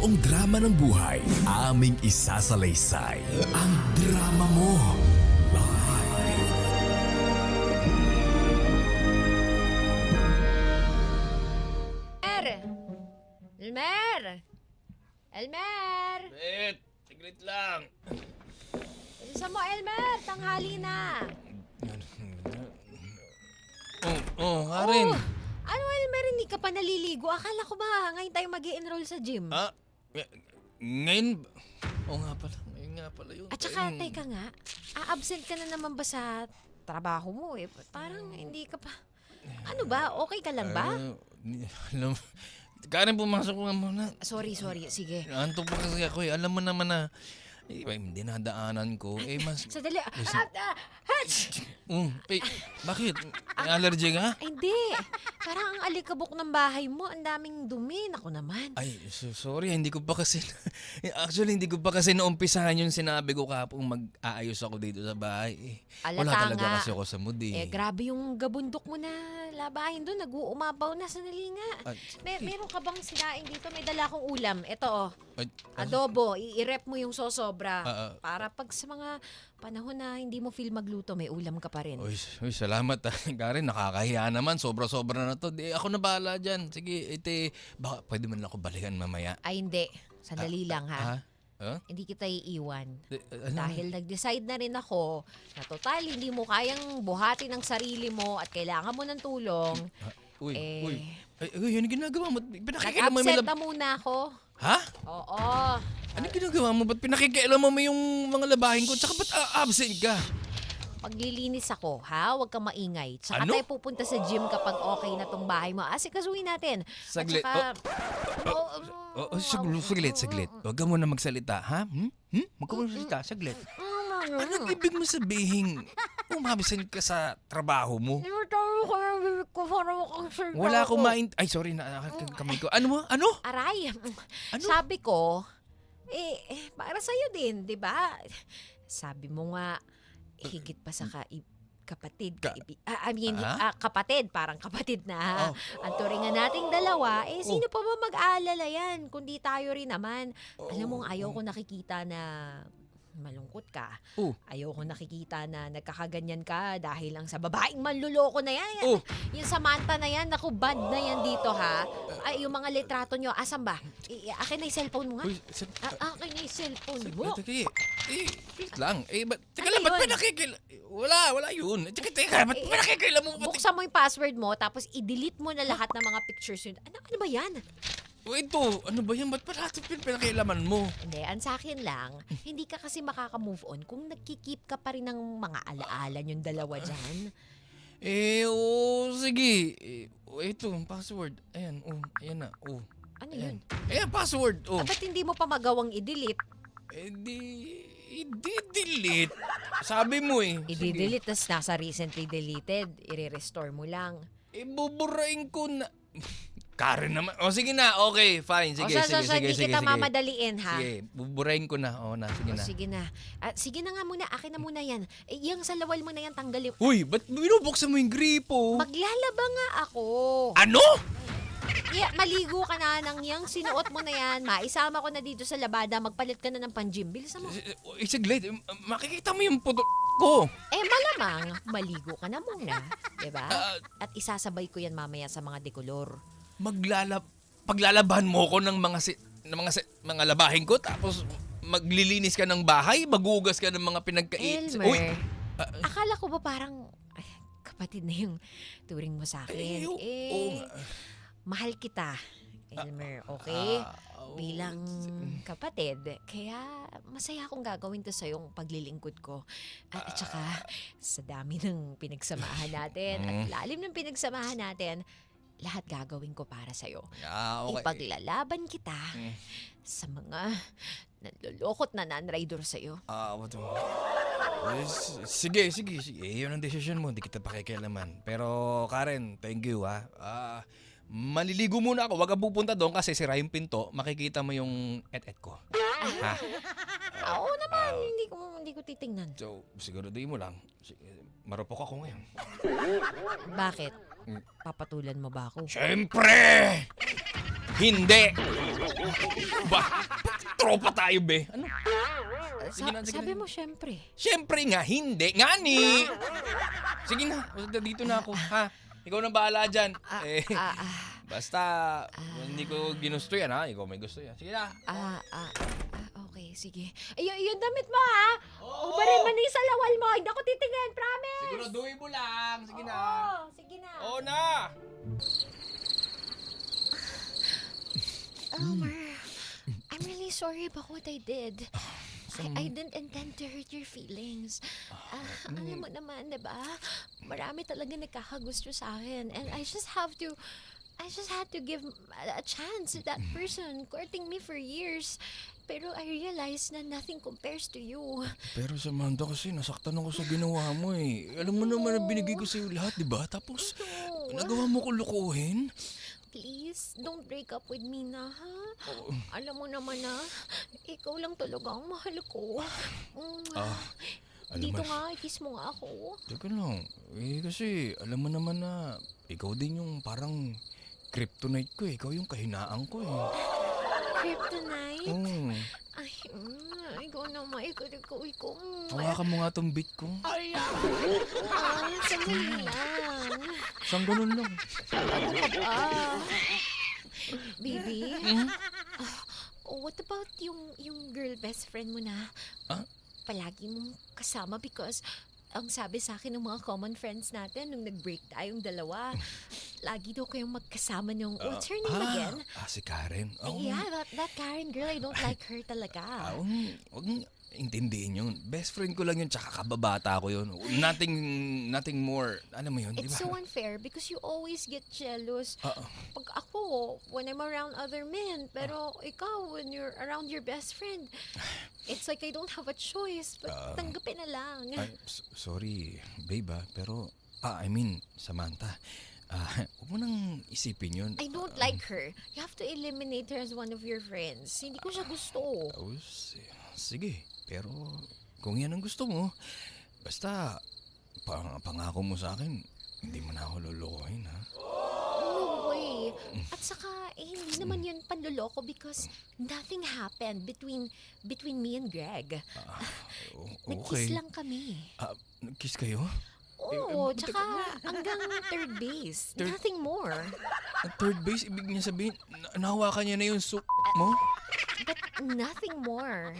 buong drama ng buhay, aming isasalaysay. Ang drama mo. Live. Elmer! Elmer! Bet, saglit lang. Bilisan mo, Elmer! Tanghali na! Karen. Oh, ano, Elmer? Hindi ka pa naliligo? Akala ko ba ngayon tayo mag-i-enroll sa gym? Ah, ngayon? Oo nga pala. Ngayon nga pala yun. At saka, teka nga, absent ka na naman ba sa trabaho mo eh? Parang hindi ka pa... Ano ba? Okay ka lang ba? Alam, Karen, pumasok ko nga muna. Sorry. Sige. Antok pa kasi ako eh. Alam mo naman na dinadaanan ko. Mas... Sadali. Bakit? May allergy ka? Ay, hindi. Parang ang alikabok ng bahay mo. Ang daming dumi. Naku naman. Ay, sorry. Hindi ko pa kasi... Actually, hindi ko pa kasi naumpisahan yung sinabi ko kapag mag-aayos ako dito sa bahay. Wala Alata talaga nga. kasi ako sa mood eh. Grabe yung gabundok mo na labahin doon. Nag-uumapaw na. Sanali nga. Meron ka bang sinaing dito? May dala akong ulam. Ito adobo. I-rep mo yung sosobra. Para pag sa mga panahon na hindi mo feel magluto, may ulam ka pa rin. Uy, salamat Karen, nakakahiya naman. Sobra-sobra na to. Ako na bahala dyan. Sige, baka pwede man ako balikan mamaya. Ay, hindi. Sandali lang, ha? Huh? Hindi kita iiwan. Ano? Dahil nag-decide na rin ako na total, hindi mo kayang buhatin ang sarili mo at kailangan mo ng tulong. Uy. Yun yung ginagawa mo. Nag-upset na muna ako. Ha? Oo. Ano ginagawa mo? Ba't pinakikialaman mo yung mga labahin ko? Tsaka ba't absent ka? Paglilinis ako, ha? Huwag kang maingay. Tsaka Ano? tayo pupunta sa gym kapag okay na tong bahay mo. Asikasuhin natin. Saglit. At Saglit. Huwag ka muna magsalita, ha? Huwag ka muna magsalita. Saglit. Anong ibig mo sabihin? Umabsent ka sa trabaho mo? Wala akong Ay, sorry na kamay ko. Ano? Aray, Ano? sabi ko, para sa'yo din, di ba? Sabi mo nga, higit pa sa kapatid. Kapatid, parang kapatid na. Ang turingan nating dalawa, sino pa ba mag-aalala yan? Kundi tayo rin naman. Alam mo, ayaw ko nakikita na malungkot ka. Ayaw ko nakikita na nagkakaganyan ka dahil lang sa babaeng manluloko na yan. Yung Samantha na yan, naku, bad na yan dito, ha? Ay, yung mga litrato nyo, asan ba? Akin na yung cellphone mo nga. Akin na yung cellphone mo. Wait lang. Teka Ano lang, ba't yun? pinakikila... Wala yun. Teka, ba't pinakikila mo? Buksan mo yung password mo, tapos i-delete mo na lahat ng mga pictures yun. Ano ba yan? Ano ba yan? Ba't parati pinakilaman mo? Hindi, ang sa akin lang, hindi ka kasi makaka-move on kung nagkikip ka pa rin ng mga alaala yung dalawa dyan. Sige. Ito, password. Ayan, ayan na. Ano yun? Ayan, password. Ba't hindi mo pa magawang i-delete? I-delete. Sabi mo eh. I-delete, tas nasa recently deleted, i-restore mo lang. Buburain ko na... Karen naman. Sige na. Okay, fine. Sige. Hindi kita mamadaliin, ha? Sige, buburain ko na. Sige na. Sige na. Sige na nga muna. Akin na muna yan. Yung sa lawal mo na yan, tanggalin. Uy, ba't binubuksan mo yung gripo? Maglalaba nga ako. Ano? Maligo ka na nang yang sinuot mo na yan. Maisama ko na dito sa labada. Magpalit ka na ng pan-gym. Bilisan mo. Saglit. Makikita mo yung puto ko. Malamang, maligo ka na muna. Diba? At isasabay ko yan mamaya sa mga dekolor. Paglalabahan mo ko ng mga labahin ko, tapos maglilinis ka ng bahay, magugas ka ng mga pinagkait. Elmer, akala ko ba parang kapatid na yung turing mo sa akin? Mahal kita, Elmer, okay? Bilang kapatid, kaya masaya akong gagawin to sa yung paglilingkod ko. At saka, sa dami ng pinagsamahan natin at lalim ng pinagsamahan natin, lahat gagawin ko para sa'yo. Okay. Ipaglalaban kita sa mga nanlulokot na non-rider sa'yo. Sige. Yun ang desisyon mo. Hindi kita pakikialaman. Pero Karen, thank you maliligo muna ako. Huwag kang pupunta doon kasi sira yung pinto. Makikita mo yung et-et ko. Oo naman, hindi ko titingnan. So, siguraduhin mo lang. Marupok ako ngayon. Bakit? Papatulan mo ba ako? Siyempre! Hindi! Ba? Tropa tayo, be. Ano? Sige na, sige Sabi na. mo syempre. Siyempre nga, hindi. Ngani! Sige na, basta dito na ako, ha? Ikaw na bahala dyan. Basta, hindi ko ginusto yan, ha? Ikaw may gusto yan. Sige na. Okay, sige. Yung damit mo, ha? Ubarin man sa lawal mo. Hindi ako titingin, promise. Siguraduhin mo lang. Sige na. Sige na. Oo na. Elmer, I'm really sorry about what I did. I didn't intend to hurt your feelings. Alam mo naman, di ba? Marami talaga nagkakagusto sa akin. And I just had to give a chance to that person courting me for years. Pero I realized na nothing compares to you. Pero Samantha kasi nasaktan ako sa ginawa mo eh. Alam mo naman na binigay ko sa'yo lahat, di ba? Tapos, nagawa mo ko lukuhin. Please, don't break up with me na, ha? Alam mo naman na, ikaw lang talaga ang mahal ko. Dito mo- nga, kiss mo nga ako. Teka lang. Kasi alam mo naman na ikaw din yung parang kryptonite ko eh. Ikaw yung kahinaan ko eh. Kryptonite? Ay, ikaw naman, ikaw. Hawakan mo nga tong beat ko. Sandali lang. Saan ganun lang? Ano ka ba? Baby? What about yung girl best friend mo na palagi mong kasama because ang sabi sa akin ng mga common friends natin nung nag-break tayong dalawa, lagi daw kayong magkasama nung, what's her name again? Si Karen. Yeah, that Karen girl, I don't like her talaga. Huwag mong intindihin yun. Best friend ko lang yun, tsaka kababata ko yun. Nothing more. Alam mo yun, di It's ba? so unfair because you always get jealous. Pag ako, when I'm around other men, pero ikaw, when you're around your best friend, it's like I don't have a choice, but tanggapin na lang. Sorry, babe pero, Samantha. Huwag mo nang isipin yun. I don't like her. You have to eliminate her as one of your friends. Hindi ko siya gusto. Sige, pero kung yan ang gusto mo, basta pangako mo sa akin, hindi mo na ako lulukohin, ha? No way. At saka, hindi naman yun panloloko because nothing happened between me and Greg. Nag-kiss lang kami. Nag-kiss kayo? Oo, tsaka hanggang third base. Nothing more. Third base, ibig niya sabihin, nahawakan niya na yung mo? But nothing more.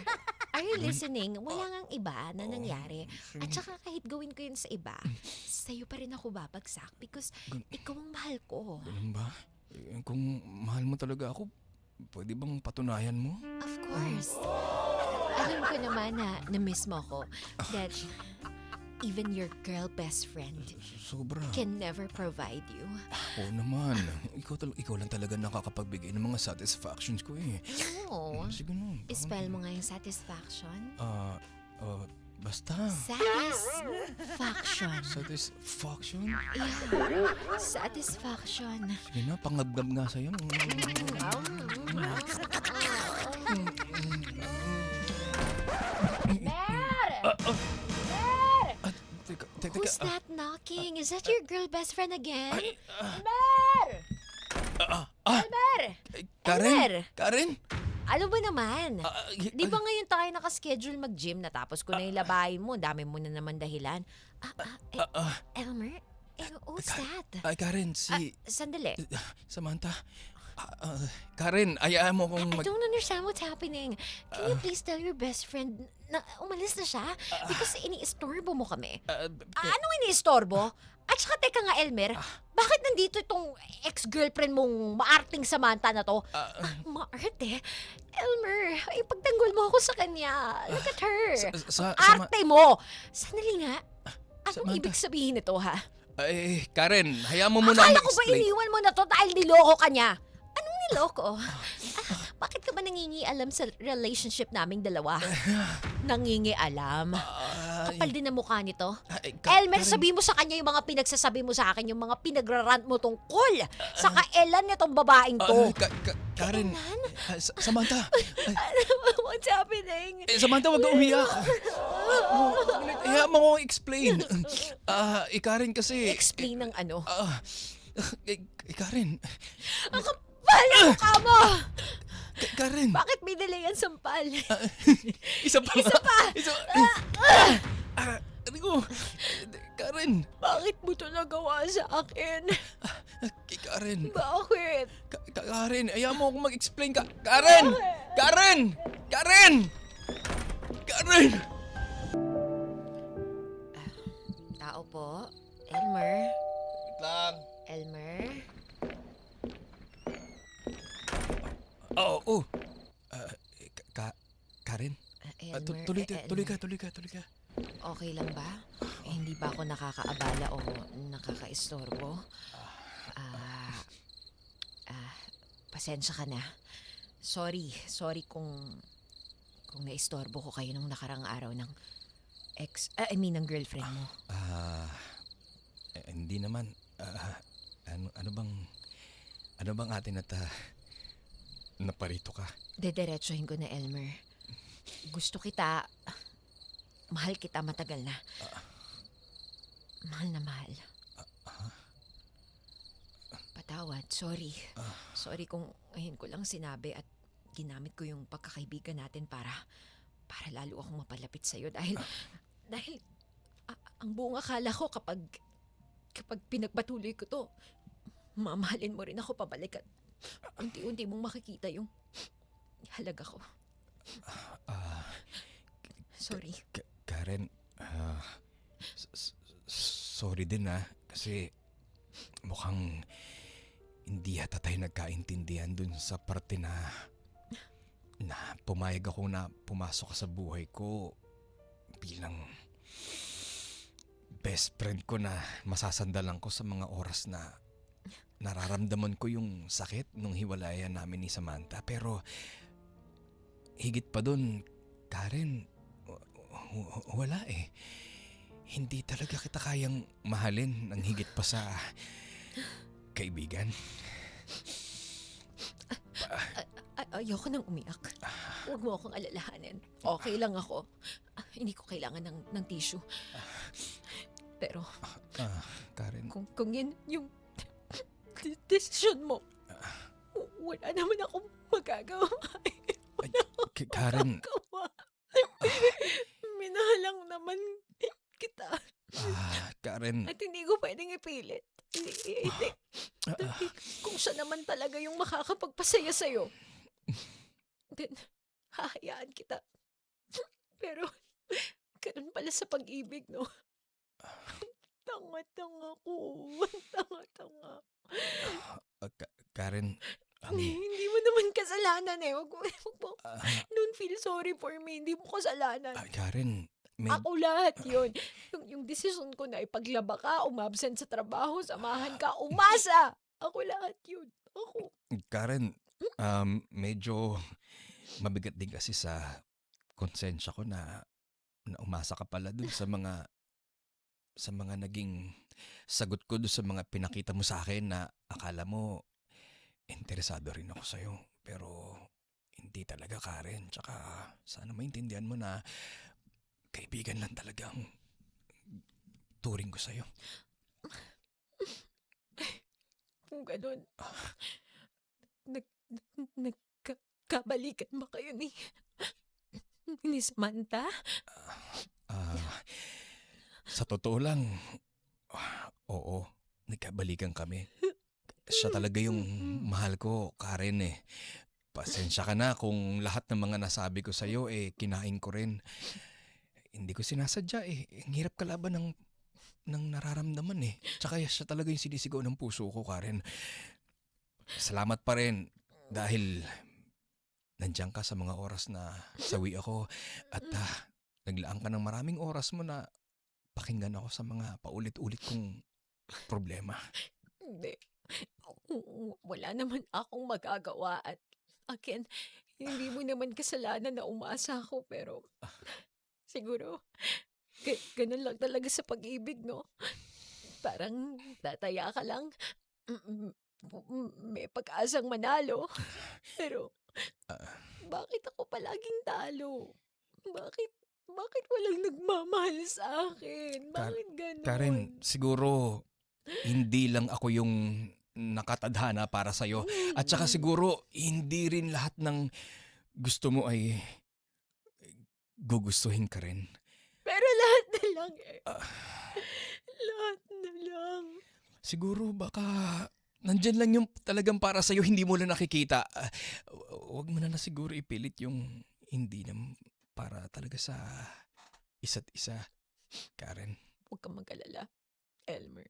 Are you listening? Wala ngang iba na nangyari. At saka kahit gawin ko yun sa iba, sa'yo pa rin ako babagsak because ikaw ang mahal ko. Ganun ba? Kung mahal mo talaga ako, pwede bang patunayan mo? Of course. Alam ko naman na na-miss mo ako. That even your girl best friend Sobra. can never provide you. Oo naman. Ikaw lang talaga nakakapagbigay ng mga satisfactions ko eh. No. Sige na. Spell mo nga yung satisfaction. Basta. Satisfaction. Satisfaction? Yeah. Satisfaction. Sige na, pangabgab nga sa'yo. Who's that knocking? Is that your girl best friend again? Elmer! Karen? Karen? Ano ba naman? Di ba ngayon tayo nakaschedule mag-gym natapos ko na yung labahin mo? Dami mo na naman dahilan. Elmer? Who's that? Karen, Sandali. Samantha. Karen, ayaan mo kung I don't understand what's happening. Can you please tell your best friend na umalis na siya? Because iniistorbo mo kami. Anong iniistorbo? At saka teka nga, Elmer, bakit nandito itong ex-girlfriend mong maarting Samantha na to? Maarte? Elmer, ipagtanggol mo ako sa kanya. Look at her. Arte mo! Sandali nga. Anong Samantha. ibig sabihin nito, ha? Karen, hayaan mo muna Akala ko ba mag-explain. iniwan mo na to dahil niloko ka niya? Anong niloko? Bakit ka ba nangingialam sa relationship naming dalawa? Nangingialam? Kapal din ang mukha nito. Elmer, sabihin mo sa kanya yung mga pinagsasabi mo sa akin, yung mga pinagrarant mo tungkol sa kaelan nitong babaeng to. Karen, Samantha. What's happening? Samantha, wag ka umiyak. Hayaan mo akong explain. Karen kasi... Explain ng ano? Karen. Ang kapal ng mukha mo! Karen! Bakit may delay ang sampal? Isa pa! Isa pa! Ano ko? Karen! Bakit mo to nagawa sa akin? Karen! Bakit? Karen, ayaw mo akong mag-explain ka. Karen! Karen! Karen! Karen! Tao po? Elmer? Wait lang. Elmer? Oo. Karen? Elmer? Tuloy ka. Okay lang ba? Hindi ba ako nakakaabala o nakakaistorbo? Pasensya ka na. Sorry kung naistorbo ko kayo nung nakarang araw ng ng girlfriend mo. Hindi naman. Ano bang atin at naparito ka? Dederetsohin ko na, Elmer. Gusto kita. Mahal kita matagal na. Mahal na mahal. Patawad, sorry. Sorry kung ngayon ko lang sinabi at ginamit ko yung pagkakaibigan natin para lalo akong mapalapit sa'yo dahil ang buong akala ko kapag pinagpatuloy ko to, mamahalin mo rin ako pabalik at unti-unti mong makikita yung halaga ko. Sorry. Karen, sorry din kasi mukhang hindi yata tayo nagkaintindihan dun sa parte na pumayag ako na pumasok ka sa buhay ko bilang best friend ko na masasandalan ko sa mga oras na nararamdaman ko yung sakit nung hiwalayan namin ni Samantha. Pero higit pa dun, Karen, wala eh. Hindi talaga kita kayang mahalin ng higit pa sa kaibigan. Ayoko nang umiyak. Huwag mo akong alalahanin. Okay lang ako. Hindi ko kailangan ng tissue. Pero Karen, kung yun yung desisyon mo, wala naman akong magagawa. Karen, Minahalang naman kita. Karen. At hindi ko pwedeng ipilit. Hindi. Kung siya naman talaga yung makakapagpasaya sa'yo, then hahayaan kita. Pero ganun pala sa pag-ibig, no? Tanga-tanga ko. Tanga-tanga. Karen, Hindi mo naman kasalanan eh. Wag mo. Don't feel sorry for me. Hindi mo kasalanan. Karen, Ako lahat yun. Yung desisyon ko na ipaglaba ka, umabsent sa trabaho, samahan ka, umasa. Ako lahat yun. Ako. Karen, medyo mabigat din kasi sa konsensya ko na umasa ka pala dun sa mga naging sagot ko dun sa mga pinakita mo sa akin na akala mo interesado rin ako sa'yo. Pero hindi talaga, Karen. Tsaka sana maintindihan mo na kaibigan lang talagang turing ko sa'yo. Kung ganun, nagkabalikan ba kayo ni Samantha? Sa totoo lang, oo, nagkabalikan kami. Siya talaga yung mahal ko, Karen eh. Pasensya ka na kung lahat ng mga nasabi ko sa'yo kinain ko rin. Hindi ko sinasadya eh. Ang hirap kalaban ng nararamdaman eh. Tsaka siya talaga yung sinisigaw ng puso ko, Karen. Salamat pa rin dahil nandiyan ka sa mga oras na sawi ako at naglaan ka ng maraming oras mo na pakinggan ako sa mga paulit-ulit kong problema. Hindi. Wala naman akong magagawa at again, hindi mo naman kasalanan na umasa ako pero siguro ganun lang talaga sa pag-ibig, no? Parang tataya ka lang, may pag-asang manalo, pero bakit ako palaging talo? Bakit walang nagmamahal sa akin? Bakit ganun? Karen, siguro hindi lang ako yung nakatadhana para sa'yo. At saka siguro, hindi rin lahat ng gusto mo ay gugustuhin ka rin. Pero lahat na lang eh. Lahat na lang. Siguro baka nandyan lang yung talagang para sa'yo, hindi mo lang nakikita. Huwag mo na siguro ipilit yung hindi na para talaga sa isa't isa, Karen. Huwag kang mag-alala, Elmer.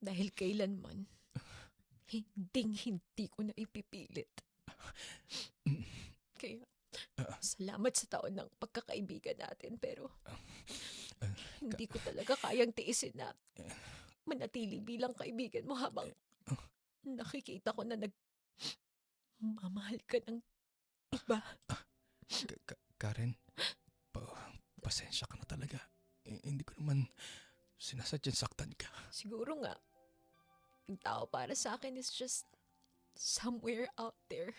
Dahil kailanman, hindi ko na ipipilit. Kaya, salamat sa taon ng pagkakaibigan natin, pero hindi ko talaga kayang tiisin na manatili bilang kaibigan mo habang nakikita ko na nagmamahal ka ng iba. Karen, pasensya ka na talaga. Hindi ko naman sinasadyang saktan ka. Siguro nga, yung tao para sa akin is just somewhere out there.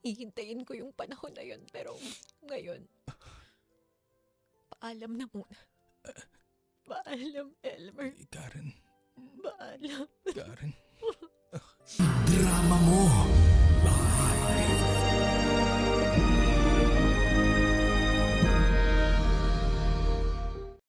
Hihintayin ko yung panahon na yun, pero ngayon, paalam na muna. Paalam, Elmer. Karen, Paalam. Karen. Drama